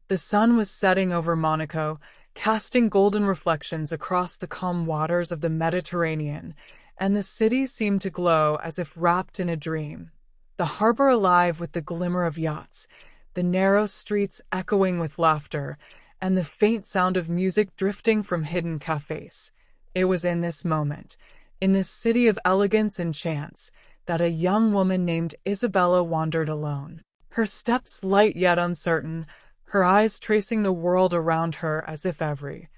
The sun was setting over Monaco, casting golden reflections across the calm waters of the Mediterranean, and the city seemed to glow as if wrapped in a dream. The harbor alive with the glimmer of yachts, the narrow streets echoing with laughter, and the faint sound of music drifting from hidden cafes. It was in this moment, in this city of elegance and chance, that a young woman named Isabella wandered alone. Her steps light yet uncertain, her eyes tracing the world around her as if every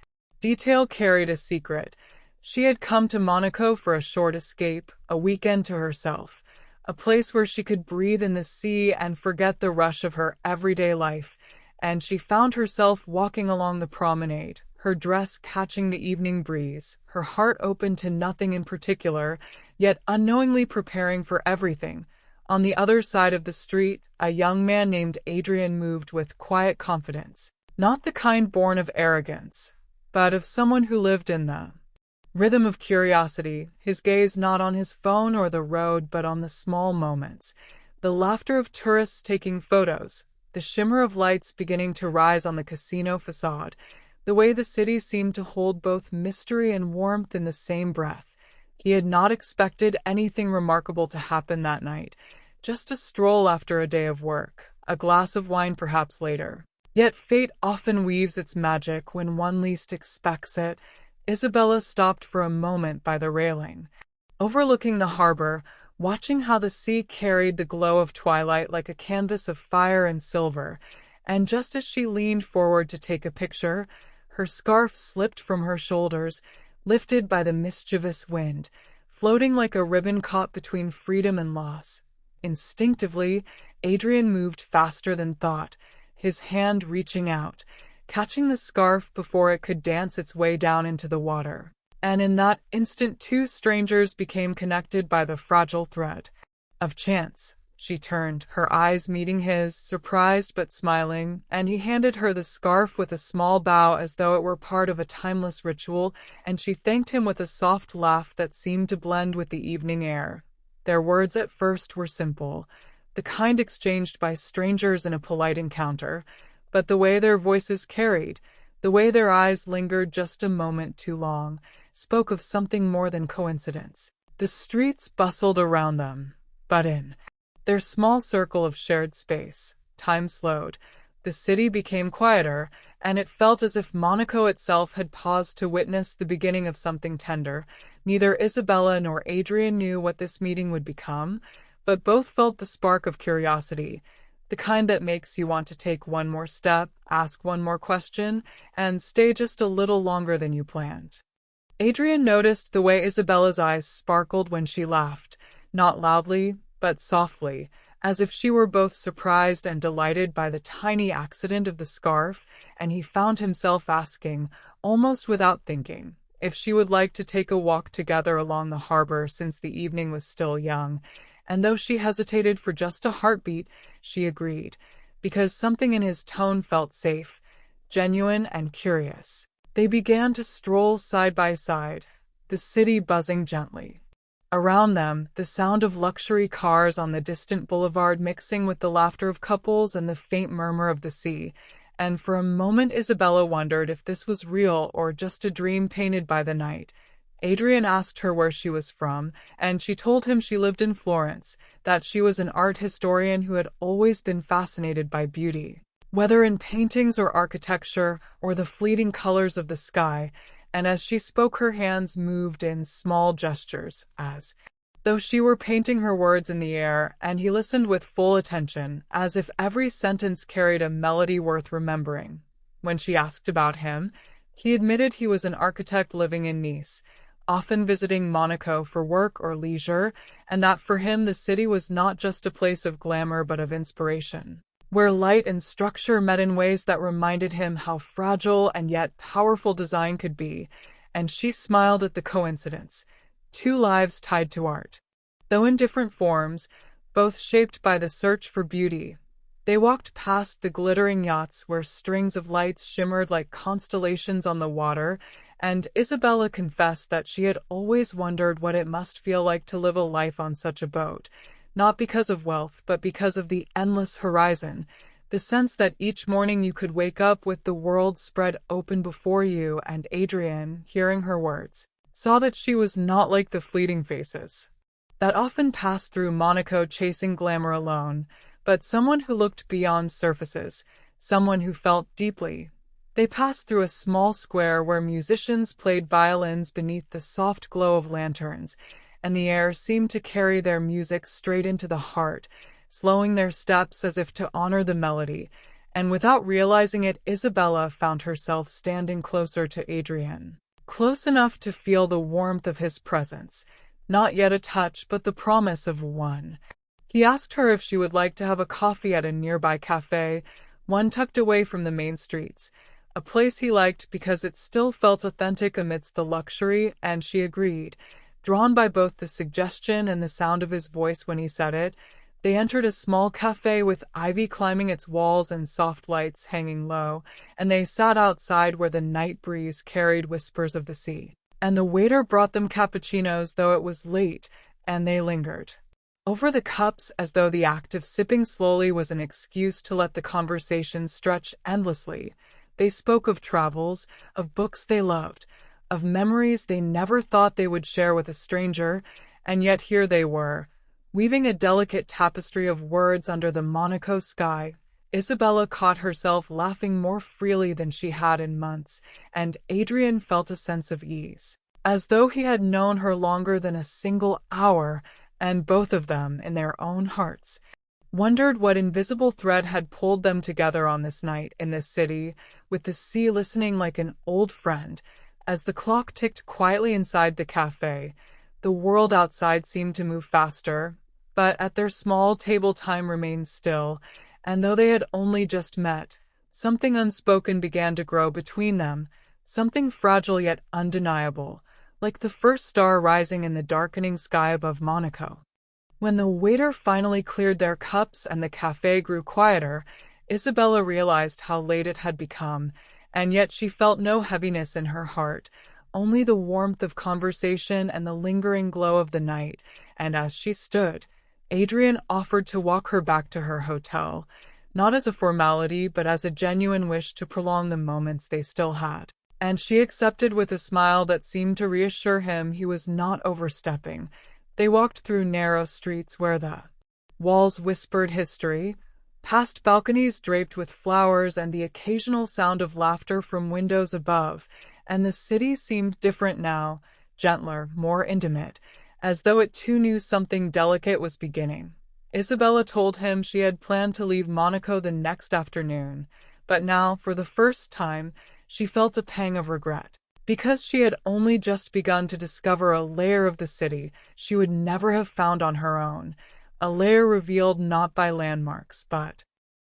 detail carried a secret. She had come to Monaco for a short escape, a weekend to herself, a place where she could breathe in the sea and forget the rush of her everyday life, and she found herself walking along the promenade, her dress catching the evening breeze, her heart open to nothing in particular, yet unknowingly preparing for everything. On the other side of the street, a young man named Adrian moved with quiet confidence, not the kind born of arrogance, but of someone who lived in the rhythm of curiosity, his gaze not on his phone or the road but on the small moments, the laughter of tourists taking photos, the shimmer of lights beginning to rise on the casino facade, the way the city seemed to hold both mystery and warmth in the same breath. He had not expected anything remarkable to happen that night, just a stroll after a day of work, a glass of wine perhaps later. Yet fate often weaves its magic when one least expects it. Isabella stopped for a moment by the railing, overlooking the harbor, watching how the sea carried the glow of twilight like a canvas of fire and silver, and just as she leaned forward to take a picture, her scarf slipped from her shoulders, lifted by the mischievous wind, floating like a ribbon caught between freedom and loss. Instinctively, Adrian moved faster than thought, his hand reaching out, catching the scarf before it could dance its way down into the water. And in that instant, two strangers became connected by the fragile thread of chance. She turned, her eyes meeting his, surprised but smiling, and he handed her the scarf with a small bow as though it were part of a timeless ritual, and she thanked him with a soft laugh that seemed to blend with the evening air. Their words at first were simple, the kind exchanged by strangers in a polite encounter, but the way their voices carried, the way their eyes lingered just a moment too long, spoke of something more than coincidence. The streets bustled around them, but in their small circle of shared space, time slowed. The city became quieter, and it felt as if Monaco itself had paused to witness the beginning of something tender. Neither Isabella nor Adrian knew what this meeting would become, but both felt the spark of curiosity, the kind that makes you want to take one more step, ask one more question, and stay just a little longer than you planned. Adrian noticed the way Isabella's eyes sparkled when she laughed, not loudly, but softly, as if she were both surprised and delighted by the tiny accident of the scarf, and he found himself asking, almost without thinking, if she would like to take a walk together along the harbor since the evening was still young. And though she hesitated for just a heartbeat, she agreed, because something in his tone felt safe, genuine, and curious. They began to stroll side by side, the city buzzing gently. Around them, the sound of luxury cars on the distant boulevard mixing with the laughter of couples and the faint murmur of the sea, and for a moment Isabella wondered if this was real or just a dream painted by the night. Adrian asked her where she was from, and she told him she lived in Florence, that she was an art historian who had always been fascinated by beauty, whether in paintings or architecture or the fleeting colors of the sky, and as she spoke her hands moved in small gestures, as though she were painting her words in the air, and he listened with full attention, as if every sentence carried a melody worth remembering. When she asked about him, he admitted he was an architect living in Nice, often visiting Monaco for work or leisure, and that for him the city was not just a place of glamour but of inspiration, where light and structure met in ways that reminded him how fragile and yet powerful design could be, and she smiled at the coincidence. Two lives tied to art, though in different forms, both shaped by the search for beauty. They walked past the glittering yachts where strings of lights shimmered like constellations on the water, and Isabella confessed that she had always wondered what it must feel like to live a life on such a boat, not because of wealth, but because of the endless horizon, The sense that each morning you could wake up with the world spread open before you. And Adrian, hearing her words, saw that she was not like the fleeting faces that often passed through Monaco chasing glamour alone, but someone who looked beyond surfaces, someone who felt deeply. They passed through a small square where musicians played violins beneath the soft glow of lanterns, and the air seemed to carry their music straight into the heart, slowing their steps as if to honor the melody. And without realizing it, Isabella found herself standing closer to Adrian, close enough to feel the warmth of his presence, not yet a touch, but the promise of one. He asked her if she would like to have a coffee at a nearby cafe, one tucked away from the main streets, a place he liked because it still felt authentic amidst the luxury, and she agreed, drawn by both the suggestion and the sound of his voice when he said it. They entered a small cafe with ivy climbing its walls and soft lights hanging low, and they sat outside where the night breeze carried whispers of the sea. And the waiter brought them cappuccinos, though it was late, and they lingered over the cups as though the act of sipping slowly was an excuse to let the conversation stretch endlessly. They spoke of travels, of books they loved, of memories they never thought they would share with a stranger, and yet here they were, weaving a delicate tapestry of words under the Monaco sky. Isabella caught herself laughing more freely than she had in months, and Adrian felt a sense of ease, as though he had known her longer than a single hour, and both of them, in their own hearts, wondered what invisible thread had pulled them together on this night in this city, with the sea listening like an old friend. As the clock ticked quietly inside the cafe, the world outside seemed to move faster, but at their small table time remained still, and though they had only just met, something unspoken began to grow between them, something fragile yet undeniable, like the first star rising in the darkening sky above Monaco. When the waiter finally cleared their cups and the cafe grew quieter, Isabella realized how late it had become, and yet she felt no heaviness in her heart, only the warmth of conversation and the lingering glow of the night. And as she stood, Adrian offered to walk her back to her hotel, not as a formality but as a genuine wish to prolong the moments they still had. And she accepted with a smile that seemed to reassure him he was not overstepping. They walked through narrow streets where the walls whispered history, past balconies draped with flowers and the occasional sound of laughter from windows above, and the city seemed different now, gentler, more intimate, as though it too knew something delicate was beginning. Isabella told him she had planned to leave Monaco the next afternoon, but now, for the first time, she felt a pang of regret, because she had only just begun to discover a layer of the city she would never have found on her own, a layer revealed not by landmarks, but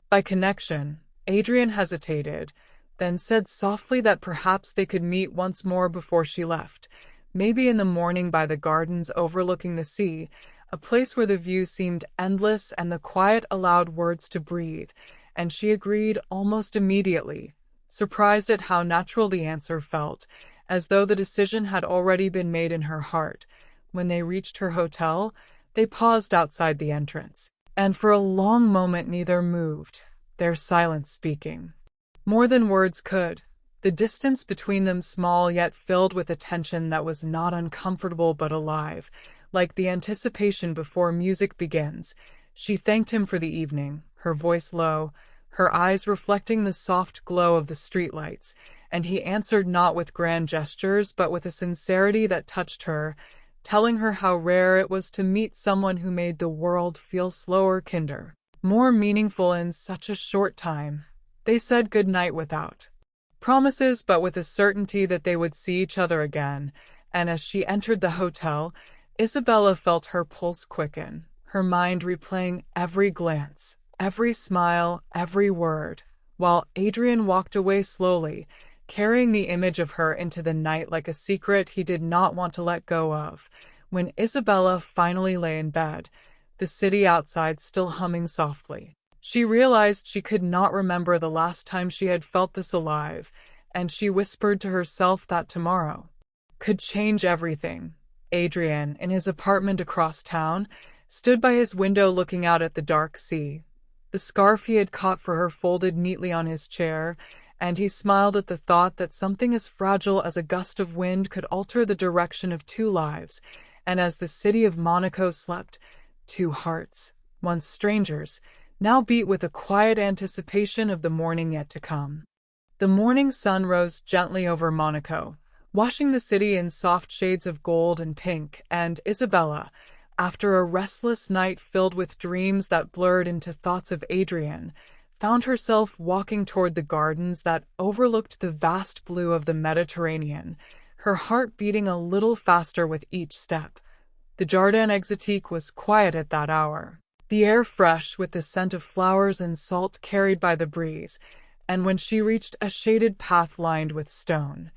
by connection. Adrian hesitated, then said softly that perhaps they could meet once more before she left, maybe in the morning by the gardens overlooking the sea, a place where the view seemed endless and the quiet allowed words to breathe, and she agreed almost immediately, surprised at how natural the answer felt, as though the decision had already been made in her heart. When they reached her hotel, they paused outside the entrance, and for a long moment neither moved, their silence speaking more than words could, the distance between them small yet filled with a tension that was not uncomfortable but alive, like the anticipation before music begins. She thanked him for the evening, her voice low, her eyes reflecting the soft glow of the streetlights, and he answered not with grand gestures but with a sincerity that touched her, telling her how rare it was to meet someone who made the world feel slower, kinder, more meaningful in such a short time. They said good night without promises but with a certainty that they would see each other again, and as she entered the hotel, Isabella felt her pulse quicken, her mind replaying every glance, every smile, every word, while Adrian walked away slowly, carrying the image of her into the night like a secret he did not want to let go of. When Isabella finally lay in bed, the city outside still humming softly, she realized she could not remember the last time she had felt this alive, and she whispered to herself that tomorrow could change everything. Adrian, in his apartment across town, stood by his window looking out at the dark sea. The scarf he had caught for her folded neatly on his chair, and he smiled at the thought that something as fragile as a gust of wind could alter the direction of two lives. And as the city of Monaco slept, two hearts, once strangers, now beat with a quiet anticipation of the morning yet to come. The morning sun rose gently over Monaco, washing the city in soft shades of gold and pink, and Isabella, after a restless night filled with dreams that blurred into thoughts of Adrian, found herself walking toward the gardens that overlooked the vast blue of the Mediterranean, her heart beating a little faster with each step. The Jardin Exotique was quiet at that hour, the air fresh with the scent of flowers and salt carried by the breeze, and when she reached a shaded path lined with stone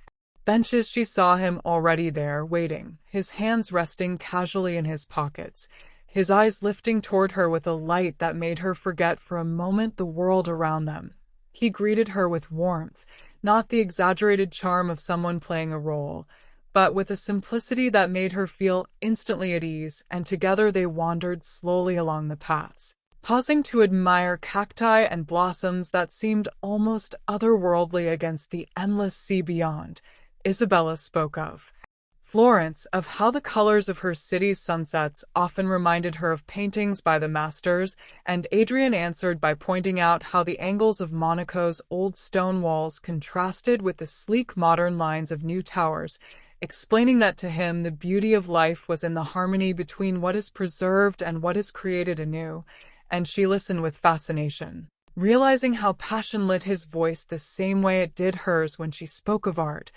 benches, she saw him already there, waiting, his hands resting casually in his pockets, his eyes lifting toward her with a light that made her forget for a moment the world around them. He greeted her with warmth, not the exaggerated charm of someone playing a role, but with a simplicity that made her feel instantly at ease, and together they wandered slowly along the paths, pausing to admire cacti and blossoms that seemed almost otherworldly against the endless sea beyond. Isabella spoke of Florence, of how the colors of her city's sunsets often reminded her of paintings by the masters, and Adrian answered by pointing out how the angles of Monaco's old stone walls contrasted with the sleek modern lines of new towers, explaining that to him the beauty of life was in the harmony between what is preserved and what is created anew, and she listened with fascination, realizing how passion lit his voice the same way it did hers when she spoke of art.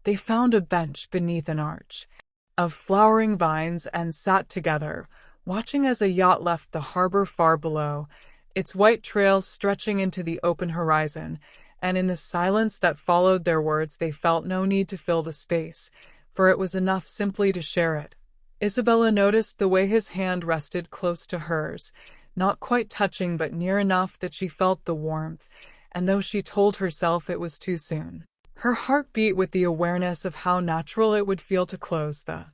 They found a bench beneath an arch of flowering vines and sat together, watching as a yacht left the harbor far below, its white trail stretching into the open horizon, and in the silence that followed their words they felt no need to fill the space, for it was enough simply to share it. Isabella noticed the way his hand rested close to hers, not quite touching but near enough that she felt the warmth, and though she told herself it was too soon, her heart beat with the awareness of how natural it would feel to close the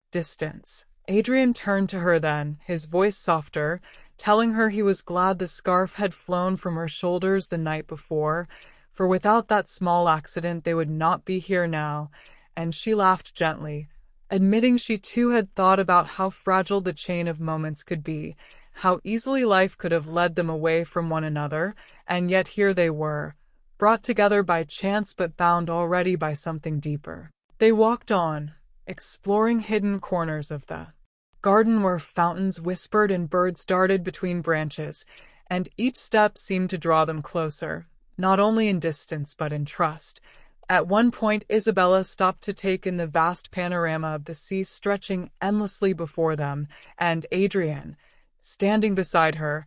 distance. Adrian turned to her then, his voice softer, telling her he was glad the scarf had flown from her shoulders the night before, for without that small accident they would not be here now, and she laughed gently, admitting she too had thought about how fragile the chain of moments could be, how easily life could have led them away from one another, and yet here they were, brought together by chance but bound already by something deeper. They walked on, exploring hidden corners of the garden where fountains whispered and birds darted between branches, and each step seemed to draw them closer, not only in distance but in trust. At one point, Isabella stopped to take in the vast panorama of the sea stretching endlessly before them, and Adrian, standing beside her,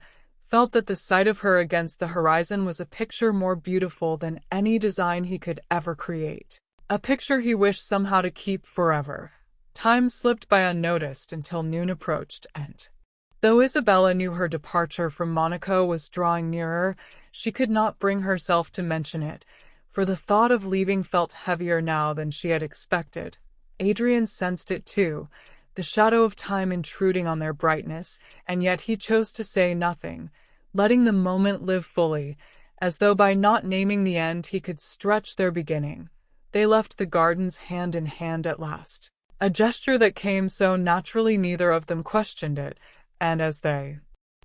felt that the sight of her against the horizon was a picture more beautiful than any design he could ever create. A picture he wished somehow to keep forever. Time slipped by unnoticed until noon approached, and though Isabella knew her departure from Monaco was drawing nearer, she could not bring herself to mention it, for the thought of leaving felt heavier now than she had expected. Adrian sensed it too, the shadow of time intruding on their brightness, and yet he chose to say nothing, letting the moment live fully, as though by not naming the end he could stretch their beginning. They left the gardens hand in hand at last, a gesture that came so naturally neither of them questioned it, and as they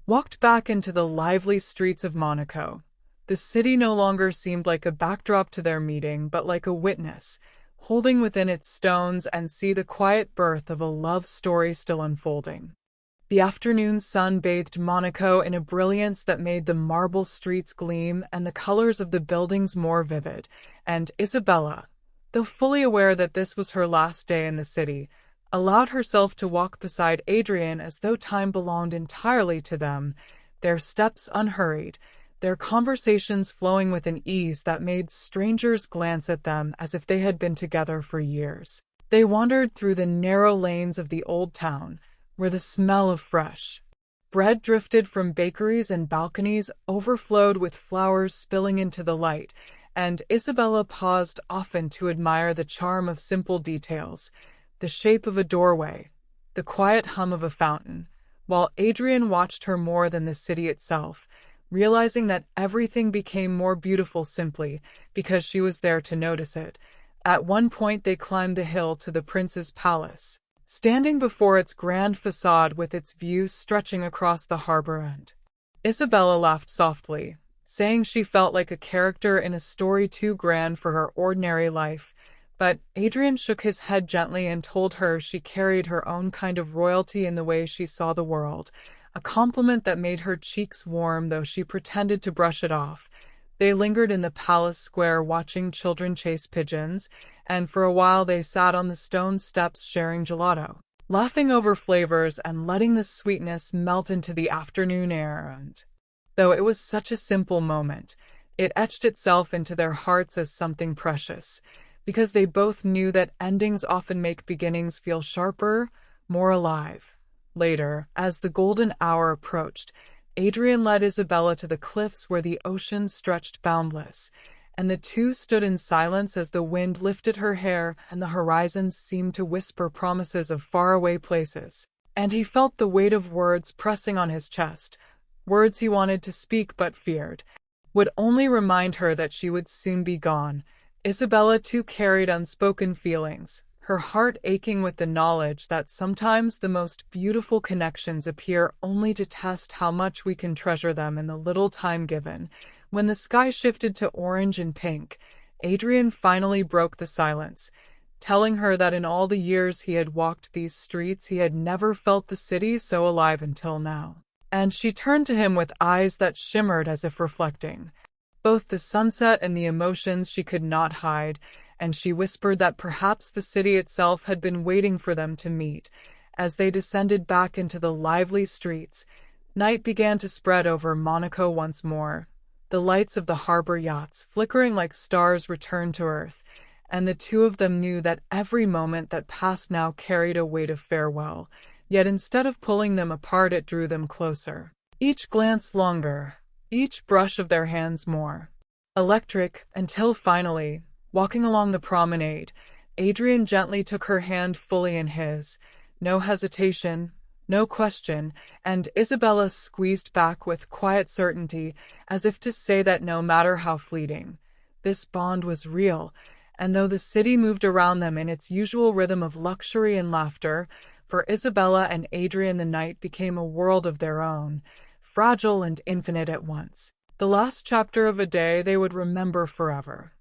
walked back into the lively streets of Monaco, the city no longer seemed like a backdrop to their meeting, but like a witness, holding within its stones and see the quiet birth of a love story still unfolding. The afternoon sun bathed Monaco in a brilliance that made the marble streets gleam and the colors of the buildings more vivid, and Isabella, though fully aware that this was her last day in the city, allowed herself to walk beside Adrian as though time belonged entirely to them, their steps unhurried, their conversations flowing with an ease that made strangers glance at them as if they had been together for years. They wandered through the narrow lanes of the old town, where the smell of fresh bread drifted from bakeries and balconies overflowed with flowers spilling into the light, and Isabella paused often to admire the charm of simple details, the shape of a doorway, the quiet hum of a fountain, while Adrian watched her more than the city itself, realizing that everything became more beautiful simply because she was there to notice it. At one point they climbed the hill to the prince's palace, standing before its grand facade with its views stretching across the harbor end. Isabella laughed softly, saying she felt like a character in a story too grand for her ordinary life, but Adrian shook his head gently and told her she carried her own kind of royalty in the way she saw the world, a compliment that made her cheeks warm though she pretended to brush it off. They lingered in the palace square watching children chase pigeons, and for a while they sat on the stone steps sharing gelato, laughing over flavors and letting the sweetness melt into the afternoon air. And though it was such a simple moment, it etched itself into their hearts as something precious, because they both knew that endings often make beginnings feel sharper, more alive. Later, as the golden hour approached, Adrian led Isabella to the cliffs where the ocean stretched boundless, and the two stood in silence as the wind lifted her hair and the horizon seemed to whisper promises of faraway places. And he felt the weight of words pressing on his chest, words he wanted to speak but feared would only remind her that she would soon be gone. Isabella too carried unspoken feelings, her heart aching with the knowledge that sometimes the most beautiful connections appear only to test how much we can treasure them in the little time given. When the sky shifted to orange and pink, Adrian finally broke the silence, telling her that in all the years he had walked these streets he had never felt the city so alive until now. And she turned to him with eyes that shimmered as if reflecting both the sunset and the emotions she could not hide, and she whispered that perhaps the city itself had been waiting for them to meet. As they descended back into the lively streets, night began to spread over Monaco once more. The lights of the harbor yachts, flickering like stars, returned to earth, and the two of them knew that every moment that passed now carried a weight of farewell. Yet instead of pulling them apart, it drew them closer. Each glance longer, each brush of their hands more electric, until finally, walking along the promenade, Adrian gently took her hand fully in his. No hesitation, no question, and Isabella squeezed back with quiet certainty, as if to say that no matter how fleeting, this bond was real. And though the city moved around them in its usual rhythm of luxury and laughter, for Isabella and Adrian the night became a world of their own, fragile and infinite at once. The last chapter of a day they would remember forever.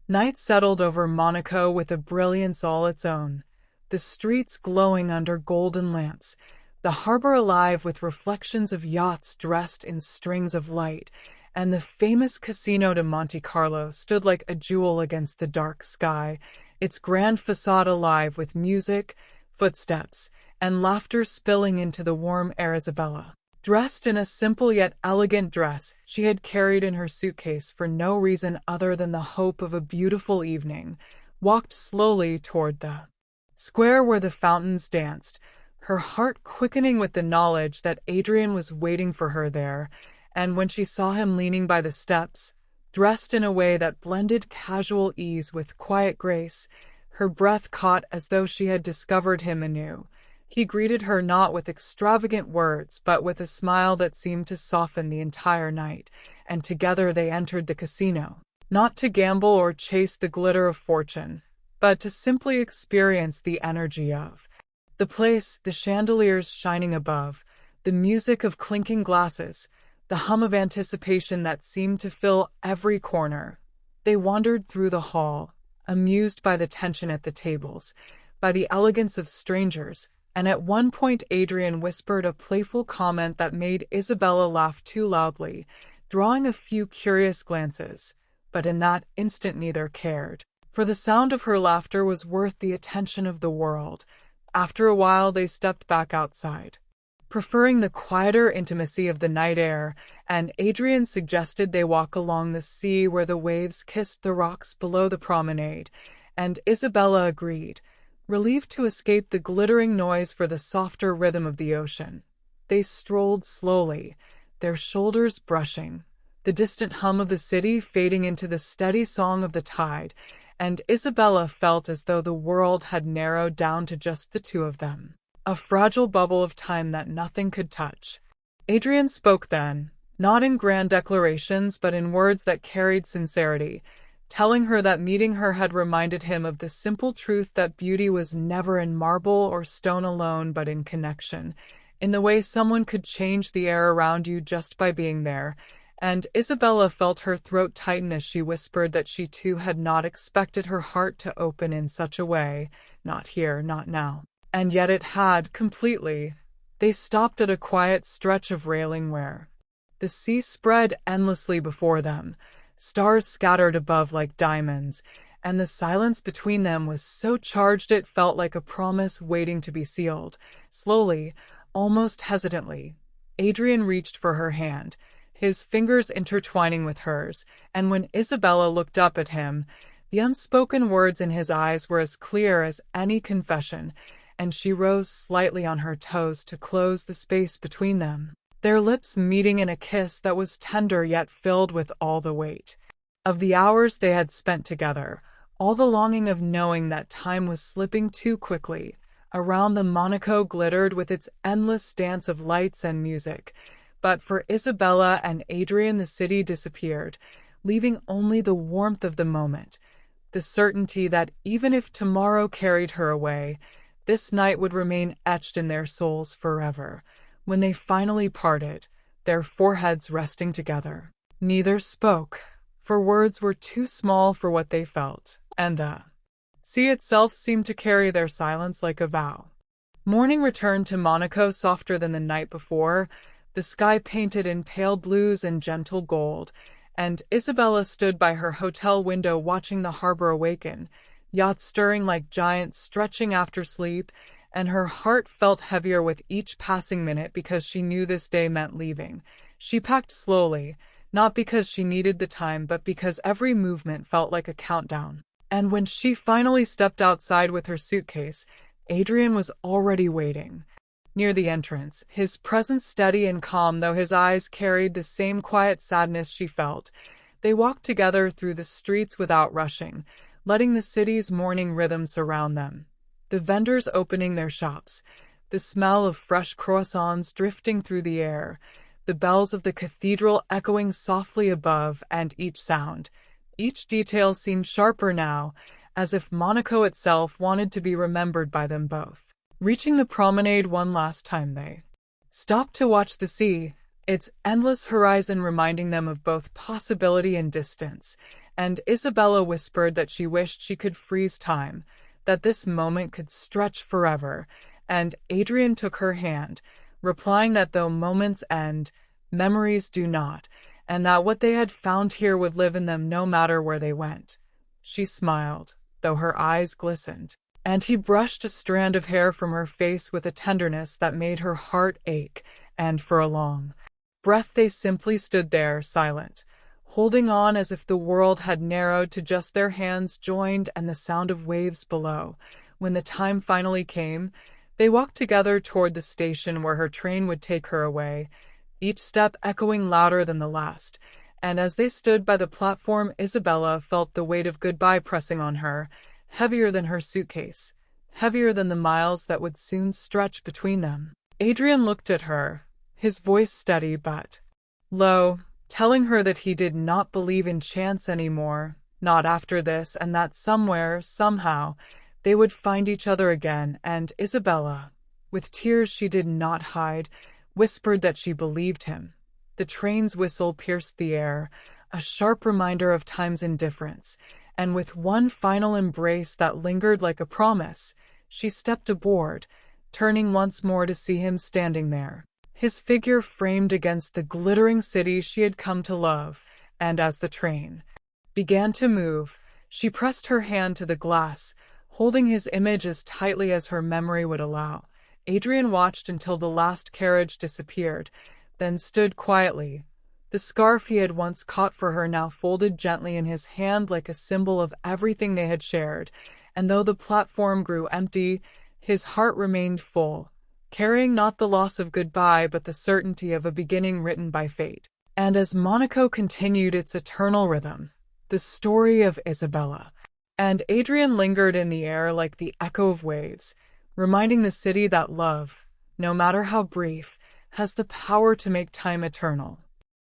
Night settled over Monaco with a brilliance all its own, the streets glowing under golden lamps, the harbor alive with reflections of yachts dressed in strings of light, and the famous Casino de Monte Carlo stood like a jewel against the dark sky, its grand facade alive with music, footsteps, and laughter spilling into the warm air. Isabella, dressed in a simple yet elegant dress she had carried in her suitcase for no reason other than the hope of a beautiful evening, walked slowly toward the square where the fountains danced, her heart quickening with the knowledge that Adrian was waiting for her there. And when she saw him leaning by the steps, dressed in a way that blended casual ease with quiet grace, her breath caught as though she had discovered him anew. He greeted her not with extravagant words, but with a smile that seemed to soften the entire night, and together they entered the casino, not to gamble or chase the glitter of fortune, but to simply experience the energy of the place, the chandeliers shining above, the music of clinking glasses, the hum of anticipation that seemed to fill every corner. They wandered through the hall, amused by the tension at the tables, by the elegance of strangers, and at one point Adrian whispered a playful comment that made Isabella laugh too loudly, drawing a few curious glances, but in that instant neither cared, for the sound of her laughter was worth the attention of the world. After a while they stepped back outside, preferring the quieter intimacy of the night air, and Adrian suggested they walk along the sea where the waves kissed the rocks below the promenade, and Isabella agreed, relieved to escape the glittering noise for the softer rhythm of the ocean. They strolled slowly, their shoulders brushing, the distant hum of the city fading into the steady song of the tide, and Isabella felt as though the world had narrowed down to just the two of them, a fragile bubble of time that nothing could touch. Adrian spoke then, not in grand declarations but in words that carried sincerity, telling her that meeting her had reminded him of the simple truth that beauty was never in marble or stone alone but in connection, in the way someone could change the air around you just by being there. And Isabella felt her throat tighten as she whispered that she too had not expected her heart to open in such a way, not here, not now. And yet it had, completely. They stopped at a quiet stretch of railing where the sea spread endlessly before them, stars scattered above like diamonds, and the silence between them was so charged it felt like a promise waiting to be sealed. Slowly, almost hesitantly, Adrian reached for her hand, his fingers intertwining with hers, and when Isabella looked up at him, the unspoken words in his eyes were as clear as any confession, and she rose slightly on her toes to close the space between them, their lips meeting in a kiss that was tender yet filled with all the weight of the hours they had spent together, all the longing of knowing that time was slipping too quickly. Around them Monaco glittered with its endless dance of lights and music, but for Isabella and Adrian the city disappeared, leaving only the warmth of the moment, the certainty that even if tomorrow carried her away, this night would remain etched in their souls forever. When they finally parted, their foreheads resting together, neither spoke, for words were too small for what they felt, and the sea itself seemed to carry their silence like a vow. Morning returned to Monaco softer than the night before, the sky painted in pale blues and gentle gold, and Isabella stood by her hotel window watching the harbor awaken, yachts stirring like giants stretching after sleep, and her heart felt heavier with each passing minute because she knew this day meant leaving. She packed slowly, not because she needed the time but because every movement felt like a countdown. And when she finally stepped outside with her suitcase, Adrian was already waiting near the entrance, his presence steady and calm though his eyes carried the same quiet sadness she felt. They walked together through the streets without rushing, letting the city's morning rhythm surround them. The vendors opening their shops, the smell of fresh croissants drifting through the air, the bells of the cathedral echoing softly above, and each sound, each detail seemed sharper now, as if Monaco itself wanted to be remembered by them both. Reaching the promenade one last time, they stopped to watch the sea, its endless horizon reminding them of both possibility and distance, and Isabella whispered that she wished she could freeze time, that this moment could stretch forever, and Adrian took her hand, replying that though moments end, memories do not, and that what they had found here would live in them no matter where they went. She smiled, though her eyes glistened, and he brushed a strand of hair from her face with a tenderness that made her heart ache, and for a long breath they simply stood there, silent, holding on as if the world had narrowed to just their hands joined and the sound of waves below. When the time finally came, they walked together toward the station where her train would take her away, each step echoing louder than the last, and as they stood by the platform Isabella felt the weight of goodbye pressing on her, heavier than her suitcase, heavier than the miles that would soon stretch between them. Adrian looked at her, his voice steady but low, telling her that he did not believe in chance anymore, not after this, and that somewhere, somehow, they would find each other again, and Isabella, with tears she did not hide, whispered that she believed him. The train's whistle pierced the air, a sharp reminder of time's indifference, and with one final embrace that lingered like a promise, she stepped aboard, turning once more to see him standing there, his figure framed against the glittering city she had come to love, and as the train began to move, she pressed her hand to the glass, holding his image as tightly as her memory would allow. Adrian watched until the last carriage disappeared, then stood quietly, the scarf he had once caught for her now folded gently in his hand like a symbol of everything they had shared, and though the platform grew empty, his heart remained full, carrying not the loss of goodbye but the certainty of a beginning written by fate. And as Monaco continued its eternal rhythm, the story of Isabella and Adrian lingered in the air like the echo of waves, reminding the city that love, no matter how brief, has the power to make time eternal.